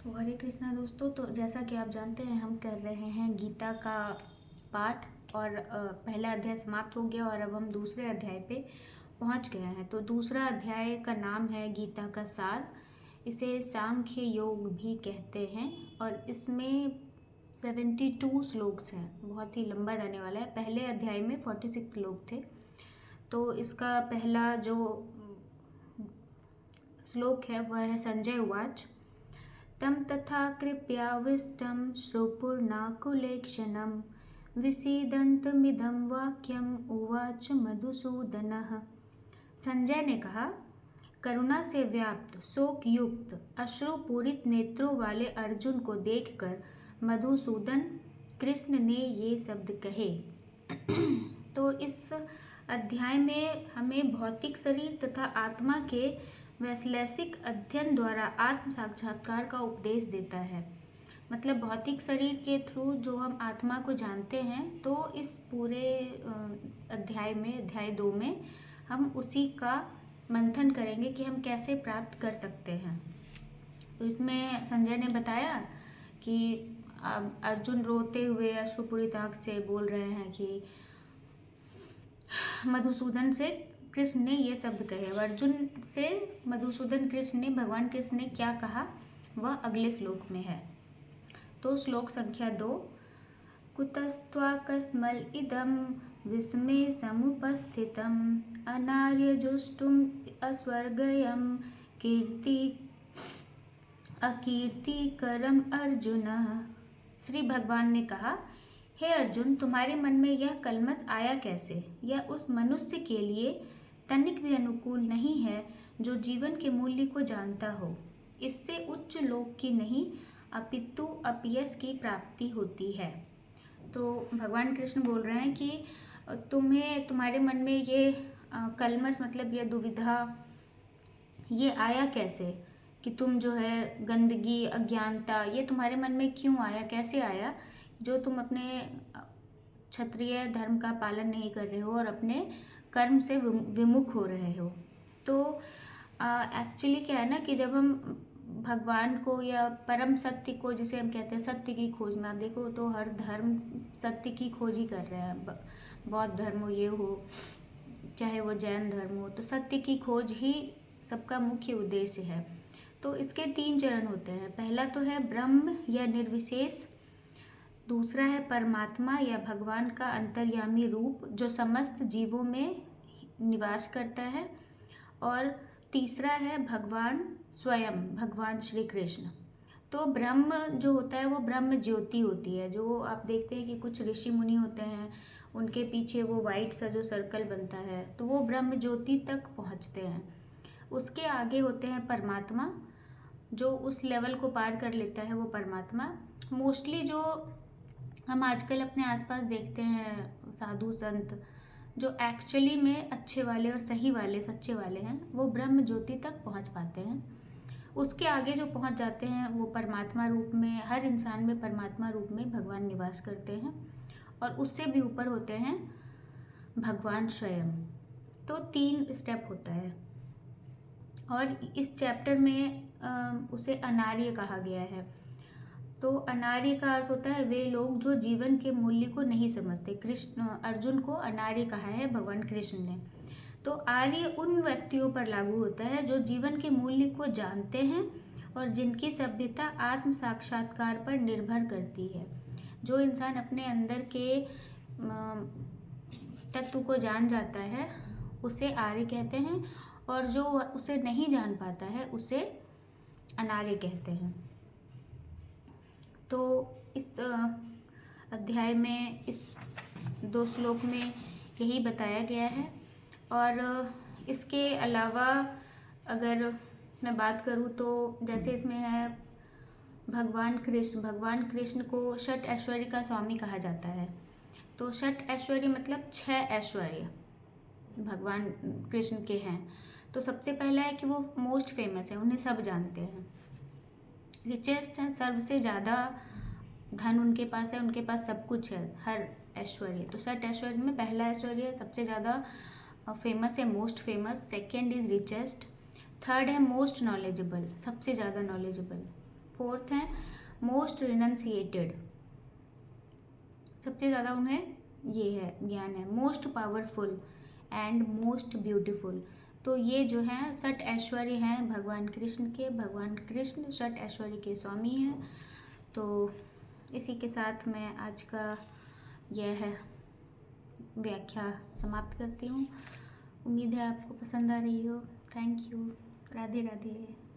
तो हरे कृष्णा दोस्तों, तो जैसा कि आप जानते हैं हम कर रहे हैं गीता का पाठ। और पहला अध्याय समाप्त हो गया और अब हम दूसरे अध्याय पे पहुंच गए हैं। तो दूसरा अध्याय का नाम है गीता का सार। इसे सांख्य योग भी कहते हैं और इसमें 72 श्लोक्स हैं। बहुत ही लंबा जाने वाला है। पहले अध्याय में 46 श्लोक थे। तो इसका पहला जो श्लोक है वह है संजय उवाच। तं तथा कृपयाविष्टं श्रुपुर्नाकुलेक्षणं विसीदन्तमिदं वाक्यम् उवाच मधुसूदनः। संजय ने कहा, करुणा से व्याप्त शोक युक्त अश्रुपूरित नेत्रों वाले अर्जुन को देखकर मधुसूदन कृष्ण ने ये शब्द कहे। तो इस अध्याय में हमें भौतिक शरीर तथा आत्मा के वैश्लेषिक अध्ययन द्वारा आत्म साक्षात्कार का उपदेश देता है। मतलब भौतिक शरीर के थ्रू जो हम आत्मा को जानते हैं, तो इस पूरे अध्याय में, अध्याय 2 में हम उसी का मंथन करेंगे कि हम कैसे प्राप्त कर सकते हैं। तो इसमें संजय ने बताया कि अर्जुन रोते हुए अश्रुपूरित आंख से बोल रहे हैं कि मधुसूदन से कृष्ण ने ये शब्द कहे। अर्जुन से मधुसूदन कृष्ण ने, भगवान कृष्ण ने क्या कहा वह अगले श्लोक में है। तो श्लोक संख्या 2। कुतस्त्वाकस्मल इदं विस्मे समुपस्थितम् अनार्यजुष्टुम् अस्वर्गयं कीर्ति अकीर्तिकरम अर्जुन। श्री भगवान ने कहा, हे अर्जुन, तुम्हारे मन में यह कलमश आया कैसे? यह उस मनुष्य के लिए तनिक भी अनुकूल नहीं है जो जीवन के मूल्य को जानता हो। इससे उच्च लोक की नहीं अपितु अपयश की प्राप्ति होती है। तो भगवान कृष्ण बोल रहे हैं कि तुम्हारे मन में ये कलमश, मतलब ये दुविधा, ये आया कैसे कि तुम जो है गंदगी, अज्ञानता, ये तुम्हारे मन में क्यों आया, कैसे आया, जो तुम अपने क्षत्रिय धर्म का पालन नहीं कर रहे हो और अपने कर्म से विमुख हो रहे हो। तो एक्चुअली क्या है ना कि जब हम भगवान को या परम सत्य को, जिसे हम कहते हैं सत्य की खोज में, आप देखो तो हर धर्म सत्य की खोज ही कर रहे हैं। बौद्ध धर्म हो, ये हो, चाहे वो जैन धर्म हो, तो सत्य की खोज ही सबका मुख्य उद्देश्य है। तो इसके 3 चरण होते हैं। पहला तो है ब्रह्म या निर्विशेष, दूसरा है परमात्मा या भगवान का अंतर्यामी रूप जो समस्त जीवों में निवास करता है, और तीसरा है भगवान स्वयं, भगवान श्री कृष्ण। तो ब्रह्म जो होता है वो ब्रह्म ज्योति होती है। जो आप देखते हैं कि कुछ ऋषि मुनि होते हैं, उनके पीछे वो वाइट सा जो सर्कल बनता है, तो वो ब्रह्म ज्योति तक पहुंचते हैं। उसके आगे होते हैं परमात्मा, जो उस लेवल को पार कर लेता है, वो परमात्मा। मोस्टली जो हम आजकल अपने आसपास देखते हैं साधु संत, जो एक्चुअली में अच्छे वाले और सही वाले, सच्चे वाले हैं, वो ब्रह्म ज्योति तक पहुंच पाते हैं। उसके आगे जो पहुंच जाते हैं वो परमात्मा रूप में, हर इंसान में परमात्मा रूप में भगवान निवास करते हैं, और उससे भी ऊपर होते हैं भगवान स्वयं। तो 3 स्टेप होता है, और इस चैप्टर में उसे अनार्य कहा गया है। तो अनार्य का अर्थ होता है वे लोग जो जीवन के मूल्य को नहीं समझते। कृष्ण, अर्जुन को अनार्य कहा है भगवान कृष्ण ने। तो आर्य उन व्यक्तियों पर लागू होता है जो जीवन के मूल्य को जानते हैं और जिनकी सभ्यता आत्म साक्षात्कार पर निर्भर करती है। जो इंसान अपने अंदर के तत्व को जान जाता है उसे आर्य कहते हैं, और जो उसे नहीं जान पाता है उसे अनार्य कहते हैं। तो इस अध्याय में, इस 2 श्लोक में यही बताया गया है। और इसके अलावा अगर मैं बात करूँ तो जैसे इसमें है भगवान कृष्ण को षट ऐश्वर्य का स्वामी कहा जाता है। तो षट ऐश्वर्य मतलब 6 ऐश्वर्य भगवान कृष्ण के हैं। तो सबसे पहला है कि वो मोस्ट फेमस है, उन्हें सब जानते हैं, रिचेस्ट है, सबसे ज़्यादा धन उनके पास है, उनके पास सब कुछ है, हर ऐश्वर्य। तो 6 ऐश्वर्य में पहला ऐश्वर्य सबसे ज़्यादा फेमस है, most famous. Second is richest. Third है मोस्ट नॉलेजेबल, सबसे ज़्यादा नॉलेजेबल। फोर्थ हैं मोस्ट रिनंसिएटेड, सबसे ज़्यादा उन्हें ये है ज्ञान है। Most powerful and most beautiful, तो ये जो हैं षट ऐश्वर्य हैं भगवान कृष्ण के। भगवान कृष्ण षट ऐश्वर्य के स्वामी हैं। तो इसी के साथ मैं आज का यह व्याख्या समाप्त करती हूँ। उम्मीद है आपको पसंद आ रही हो। Thank you. राधे राधे।